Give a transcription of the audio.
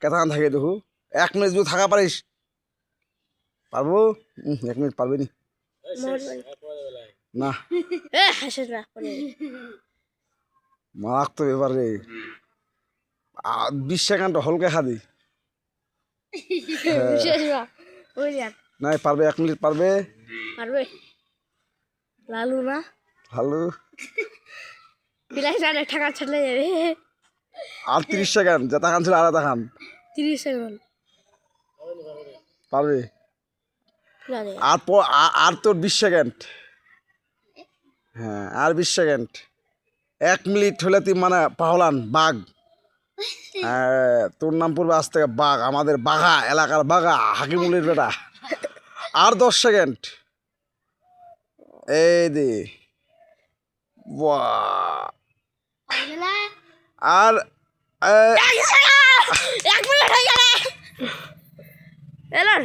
কেতাখান থাকে দেখু 1 মিনিট যদি থাকা পারিস পারবো 1 মিনিট পারবি নি না মারাত্মক ব্যাপার রে 20 সেকেন্ড হলকে খাদি না পারবে 1 মিনিট পারবে লালু না ভালো বিলাই জানে টাকা ছাড়লে যাবে আর 30 সেকেন্ড যেটা খান ছিল আর এটা খান 30 সেকেন্ড পারবে আর তোর 20 সেকেন্ড হ্যাঁ আর 20 সেকেন্ড 1 মিনিট হলে তুই মানে পাহলান বাঘ তোর নাম পড়বে আজ থেকে বাঘ আমাদের বাঘা এলাকার বাঘা হাকিমুলের বেটা আর 10 সেকেন্ড এই দে আর 1 মিনিট হয়ে গেল এলার